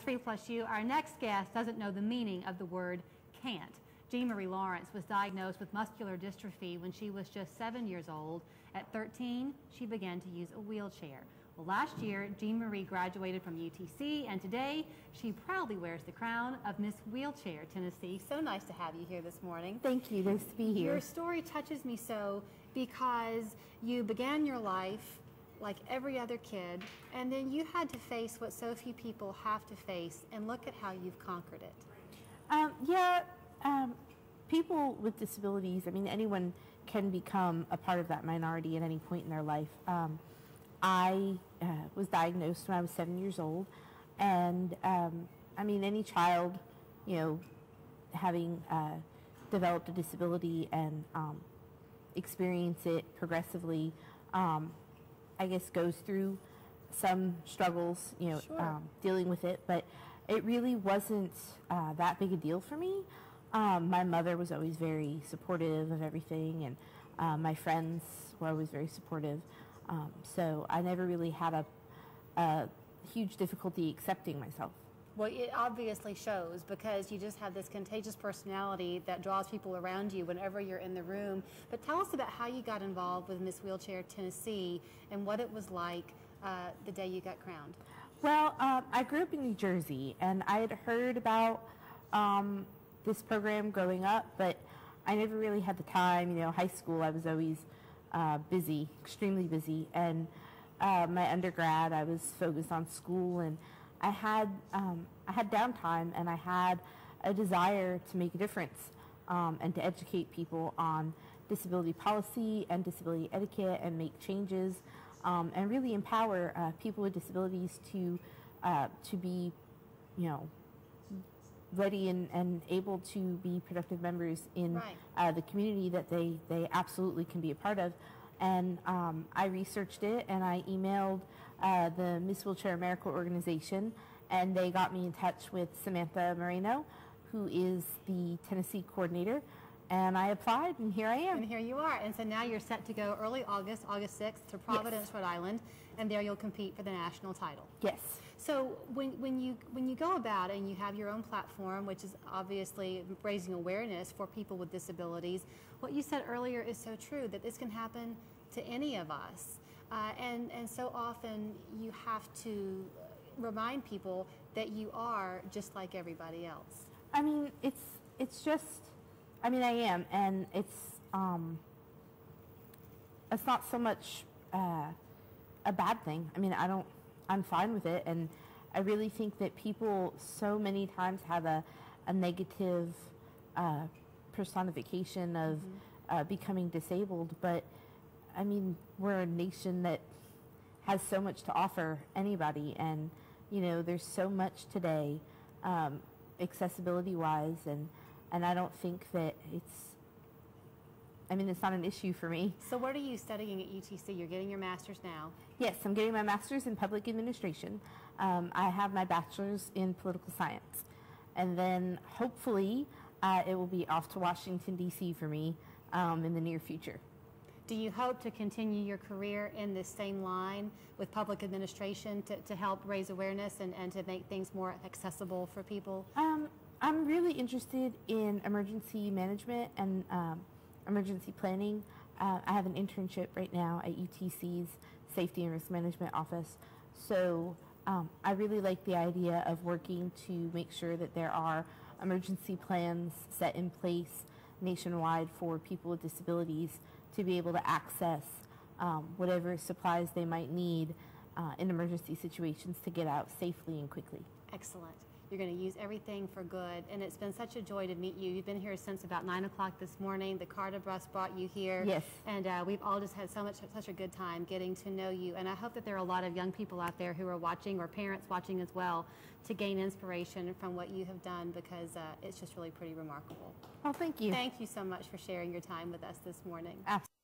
3+U, our next guest doesn't know the meaning of the word can't. Jean Marie Lawrence was diagnosed with muscular dystrophy when she was just 7 years old. At 13, she began to use a wheelchair. Well, last year, Jean Marie graduated from UTC, and today she proudly wears the crown of Miss Wheelchair Tennessee. So nice to have you here this morning. Thank you. Nice to be here. Your story touches me so because you began your life like every other kid, and then you had to face what so few people have to face, and look at how you've conquered it. People with disabilities, I mean, anyone can become a part of that minority at any point in their life. I was diagnosed when I was 7 years old, and I mean, any child, you know, having developed a disability and experience it progressively, I guess goes through some struggles, you know, Sure. Dealing with it, but it really wasn't that big a deal for me. My mother was always very supportive of everything, and my friends were always very supportive. So I never really had a huge difficulty accepting myself. Well, it obviously shows because you just have this contagious personality that draws people around you whenever you're in the room. But tell us about how you got involved with Miss Wheelchair Tennessee and what it was like the day you got crowned. Well, I grew up in New Jersey, and I had heard about this program growing up, but I never really had the time. You know, high school, I was always busy, extremely busy, and my undergrad, I was focused on school, and I had downtime, and I had a desire to make a difference and to educate people on disability policy and disability etiquette and make changes and really empower people with disabilities to be, you know, ready and able to be productive members in the community that they absolutely can be a part of. And I researched it, and I emailed the Miss Wheelchair America organization, and they got me in touch with Samantha Moreno, who is the Tennessee coordinator, and I applied, and here I am. And here you are. And so now you're set to go early August, August 6th, to Providence, Yes. Rhode Island, and there you'll compete for the national title. Yes. So when you go about and you have your own platform, which is obviously raising awareness for people with disabilities, what you said earlier is so true, that this can happen to any of us. And so often you have to remind people that you are just like everybody else. I mean, it's just, I mean, I am, and it's not so much a bad thing. I mean, I'm fine with it, and I really think that people so many times have a negative personification of becoming disabled, but I mean, we're a nation that has so much to offer anybody, and you know, there's so much today accessibility-wise, and I don't think that it's not an issue for me. So what are you studying at UTC? You're getting your master's now. Yes, I'm getting my master's in public administration. I have my bachelor's in political science. And then hopefully it will be off to Washington, D.C. for me in the near future. Do you hope to continue your career in this same line with public administration to help raise awareness and to make things more accessible for people? I'm really interested in emergency management and emergency planning. I have an internship right now at UTC's Safety and Risk Management Office. So I really like the idea of working to make sure that there are emergency plans set in place nationwide for people with disabilities to be able to access whatever supplies they might need in emergency situations to get out safely and quickly. Excellent. You're going to use everything for good, and it's been such a joy to meet you. You've been here since about 9 o'clock this morning. The Carter bus brought you here. Yes. And we've all just had such a good time getting to know you. And I hope that there are a lot of young people out there who are watching, or parents watching as well, to gain inspiration from what you have done, because it's just really pretty remarkable. Well, thank you. Thank you so much for sharing your time with us this morning. Absolutely.